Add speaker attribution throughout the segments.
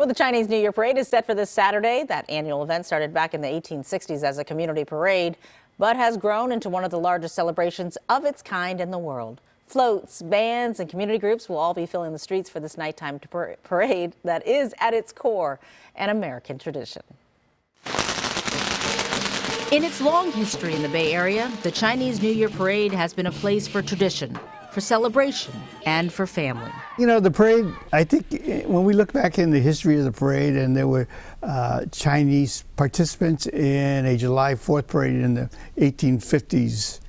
Speaker 1: Well, the Chinese New Year Parade is set for this Saturday. That annual event started back in the 1860s as a community parade, but has grown into one of the largest celebrations of its kind in the world. Floats, bands, and community groups will all be filling the streets for this nighttime parade that is, at its core, an American tradition. In its long history in the Bay Area, the Chinese New Year Parade has been a place for tradition, for celebration, and for family.
Speaker 2: You know, the parade, I think when we look back in the history of the parade, and there were Chinese participants in a July 4th parade in the 1850s.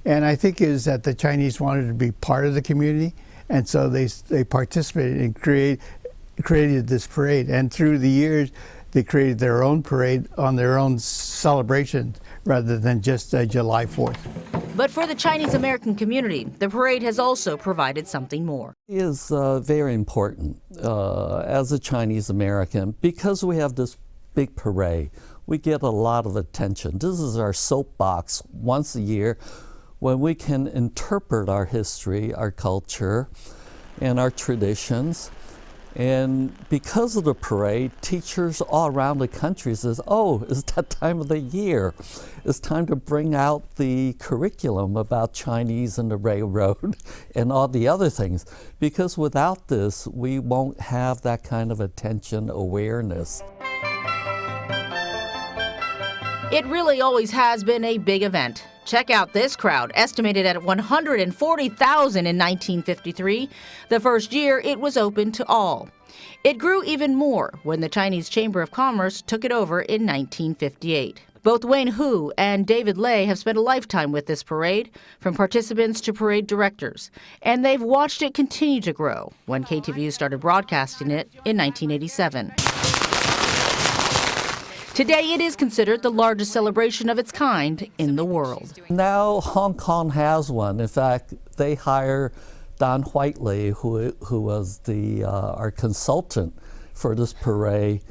Speaker 2: And I think is that the Chinese wanted to be part of the community, and so they participated and created this parade. And through the years, they created their own parade on their own celebration rather than just a July 4th.
Speaker 1: But for the Chinese American community, the parade has also provided something more.
Speaker 3: It is very important as a Chinese American, because we have this big parade. We get a lot of attention. This is our soapbox once a year when we can interpret our history, our culture, and our traditions. And because of the parade, teachers all around the country says, oh, it's that time of the year. It's time to bring out the curriculum about Chinese and the railroad and all the other things. Because without this, we won't have that kind of attention awareness.
Speaker 1: It really always has been a big event. Check out this crowd, estimated at 140,000 in 1953. The first year, it was open to all. It grew even more when the Chinese Chamber of Commerce took it over in 1958. Both Wayne Hu and David Lay have spent a lifetime with this parade, from participants to parade directors, and they've watched it continue to grow when KTVU started broadcasting it in 1987. Today, it is considered the largest celebration of its kind in the world.
Speaker 3: Now Hong Kong has one. In fact, they hire Don Whiteley, who was our consultant for this parade,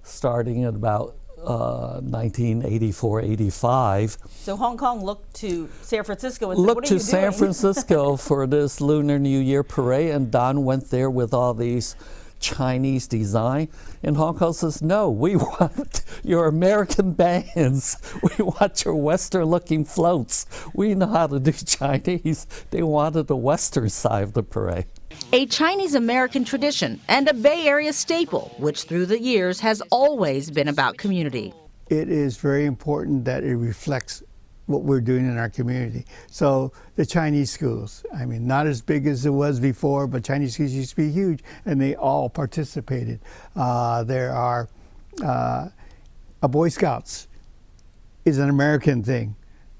Speaker 3: starting at about 1984-85.
Speaker 4: So Hong Kong looked to San Francisco and said,
Speaker 3: looked
Speaker 4: what are
Speaker 3: to
Speaker 4: you
Speaker 3: San
Speaker 4: doing?
Speaker 3: Francisco for this Lunar New Year parade, and Don went there with all these Chinese design, and Hong Kong says, no, we want your American bands. We want your Western looking floats. We know how to do Chinese. They wanted the Western side of the parade.
Speaker 1: A Chinese American tradition and a Bay Area staple, which through the years has always been about community.
Speaker 2: It is very important that it reflects what we're doing in our community. So the Chinese schools, I mean, not as big as it was before, but Chinese schools used to be huge, and they all participated. There are a Boy Scouts is an American thing,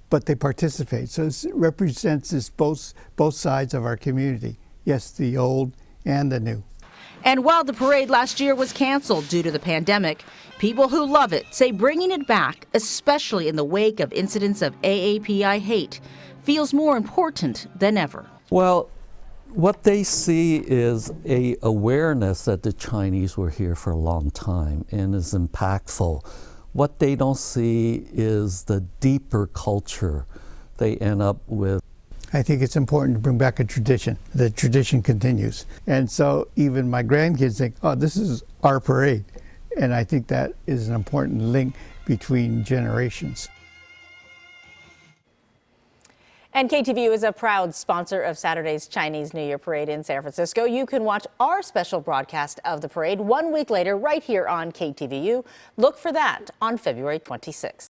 Speaker 2: but they participate. So it represents this both sides of our community. Yes, the old and the new.
Speaker 1: And while the parade last year was canceled due to the pandemic, people who love it say bringing it back, especially in the wake of incidents of AAPI hate, feels more important than ever.
Speaker 3: Well, what they see is a awareness that the Chinese were here for a long time and is impactful. What they don't see is the deeper culture they end up with.
Speaker 2: I think it's important to bring back a tradition. The tradition continues. And so even my grandkids think, oh, this is our parade. And I think that is an important link between generations.
Speaker 1: And KTVU is a proud sponsor of Saturday's Chinese New Year Parade in San Francisco. You can watch our special broadcast of the parade 1 week later right here on KTVU. Look for that on February 26th.